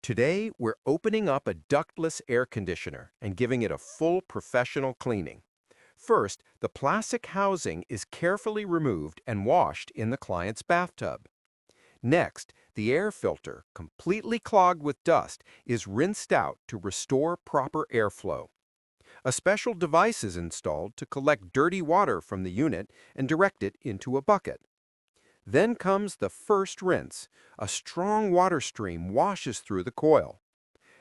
Today, we're opening up a ductless air conditioner and giving it a full professional cleaning. First, the plastic housing is carefully removed and washed in the client's bathtub. Next, the air filter, completely clogged with dust, is rinsed out to restore proper airflow. A special device is installed to collect dirty water from the unit and direct it into a bucket. Then comes the first rinse. A strong water stream washes through the coil.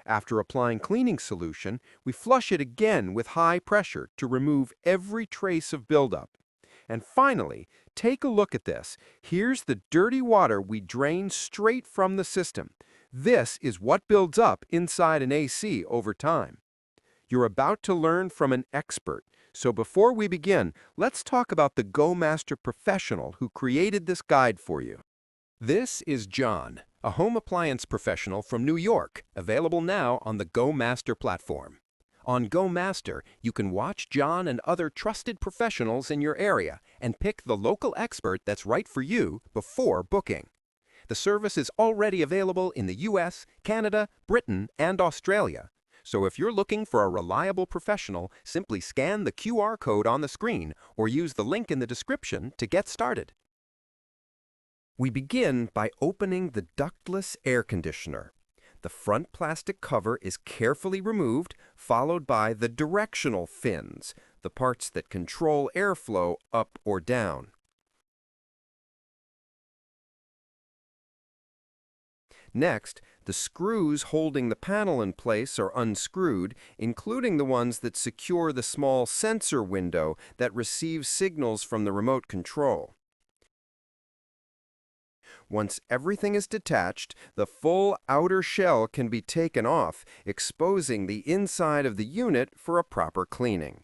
After applying cleaning solution, we flush it again with high pressure to remove every trace of buildup. And finally, take a look at this. Here's the dirty water we drain straight from the system. This is what builds up inside an AC over time. You're about to learn from an expert. So before we begin, let's talk about the Go Master professional who created this guide for you. This is John, a home appliance professional from New York, available now on the Go Master platform. On Go Master, you can watch John and other trusted professionals in your area and pick the local expert that's right for you before booking. The service is already available in the US, Canada, Britain, and Australia. So if you're looking for a reliable professional, simply scan the QR code on the screen or use the link in the description to get started. We begin by opening the ductless air conditioner. The front plastic cover is carefully removed, followed by the directional fins, the parts that control airflow up or down. Next, the screws holding the panel in place are unscrewed, including the ones that secure the small sensor window that receives signals from the remote control. Once everything is detached, the full outer shell can be taken off, exposing the inside of the unit for a proper cleaning.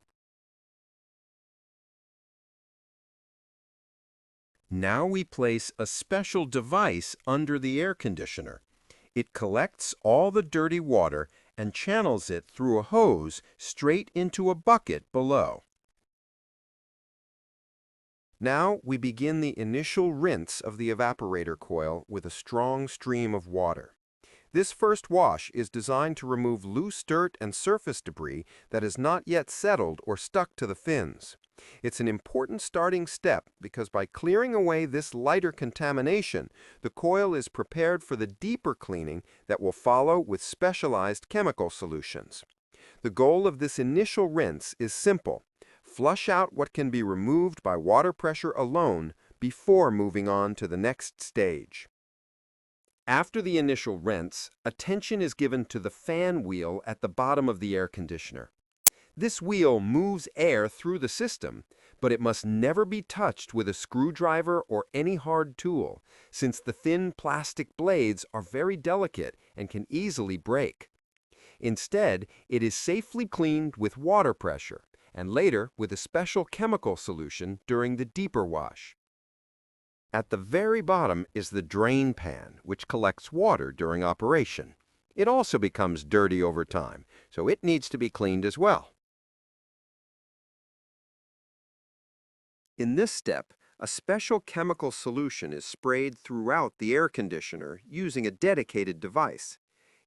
Now we place a special device under the air conditioner. It collects all the dirty water and channels it through a hose straight into a bucket below. Now we begin the initial rinse of the evaporator coil with a strong stream of water. This first wash is designed to remove loose dirt and surface debris that has not yet settled or stuck to the fins. It's an important starting step because by clearing away this lighter contamination, the coil is prepared for the deeper cleaning that will follow with specialized chemical solutions. The goal of this initial rinse is simple. Flush out what can be removed by water pressure alone before moving on to the next stage. After the initial rinse, attention is given to the fan wheel at the bottom of the air conditioner. This wheel moves air through the system, but it must never be touched with a screwdriver or any hard tool, since the thin plastic blades are very delicate and can easily break. Instead, it is safely cleaned with water pressure, and later with a special chemical solution during the deeper wash. At the very bottom is the drain pan, which collects water during operation. It also becomes dirty over time, so it needs to be cleaned as well. In this step, a special chemical solution is sprayed throughout the air conditioner using a dedicated device.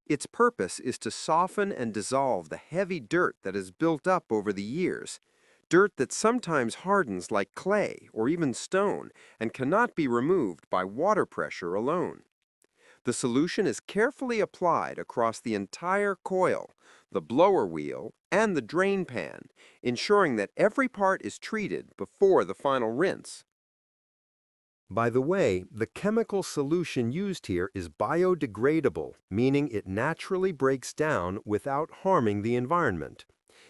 Its purpose is to soften and dissolve the heavy dirt that has built up over the years. Dirt that sometimes hardens like clay or even stone and cannot be removed by water pressure alone. The solution is carefully applied across the entire coil, the blower wheel, and the drain pan, ensuring that every part is treated before the final rinse. By the way, the chemical solution used here is biodegradable, meaning it naturally breaks down without harming the environment.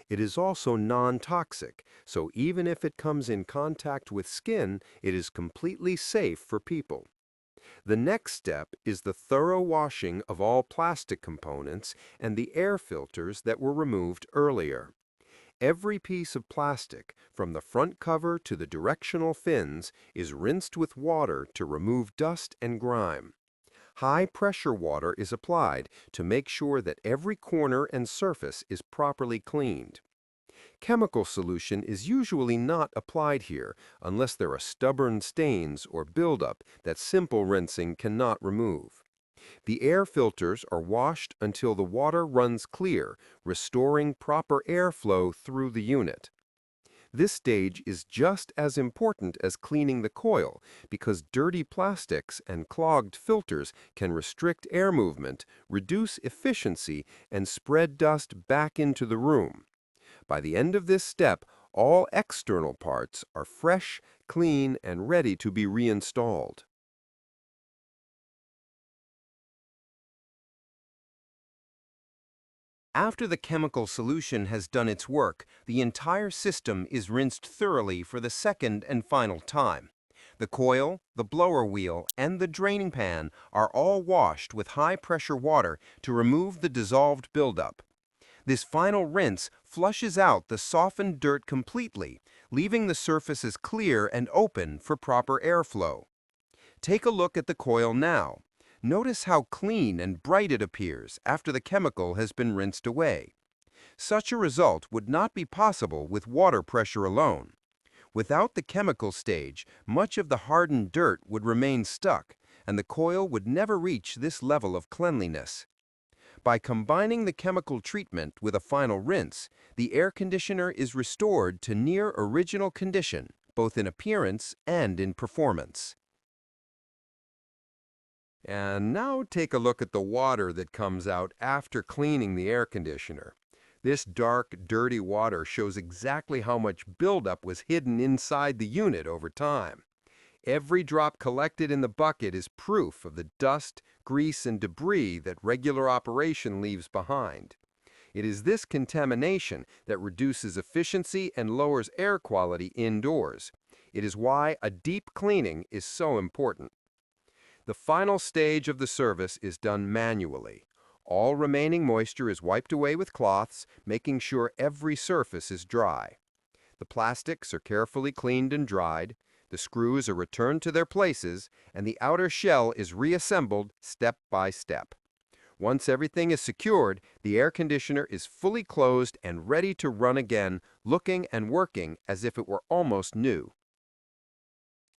It is also non-toxic, so even if it comes in contact with skin, it is completely safe for people. The next step is the thorough washing of all plastic components and the air filters that were removed earlier. Every piece of plastic, from the front cover to the directional fins, is rinsed with water to remove dust and grime. High-pressure water is applied to make sure that every corner and surface is properly cleaned. Chemical solution is usually not applied here unless there are stubborn stains or buildup that simple rinsing cannot remove. The air filters are washed until the water runs clear, restoring proper airflow through the unit. This stage is just as important as cleaning the coil because dirty plastics and clogged filters can restrict air movement, reduce efficiency, and spread dust back into the room. By the end of this step, all external parts are fresh, clean, and ready to be reinstalled. After the chemical solution has done its work, the entire system is rinsed thoroughly for the second and final time. The coil, the blower wheel, and the draining pan are all washed with high-pressure water to remove the dissolved buildup. This final rinse flushes out the softened dirt completely, leaving the surfaces clear and open for proper airflow. Take a look at the coil now. Notice how clean and bright it appears after the chemical has been rinsed away. Such a result would not be possible with water pressure alone. Without the chemical stage, much of the hardened dirt would remain stuck, and the coil would never reach this level of cleanliness. By combining the chemical treatment with a final rinse, the air conditioner is restored to near original condition, both in appearance and in performance. And now take a look at the water that comes out after cleaning the air conditioner. This dark, dirty water shows exactly how much buildup was hidden inside the unit over time. Every drop collected in the bucket is proof of the dust, grease, and debris that regular operation leaves behind. It is this contamination that reduces efficiency and lowers air quality indoors. It is why a deep cleaning is so important. The final stage of the service is done manually. All remaining moisture is wiped away with cloths, making sure every surface is dry. The plastics are carefully cleaned and dried, the screws are returned to their places, and the outer shell is reassembled step by step. Once everything is secured, the air conditioner is fully closed and ready to run again, looking and working as if it were almost new.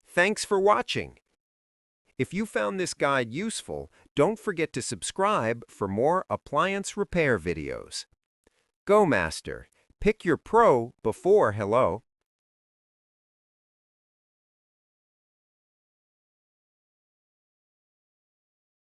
Thanks for watching. If you found this guide useful, don't forget to subscribe for more appliance repair videos. Go Master, pick your pro before hello.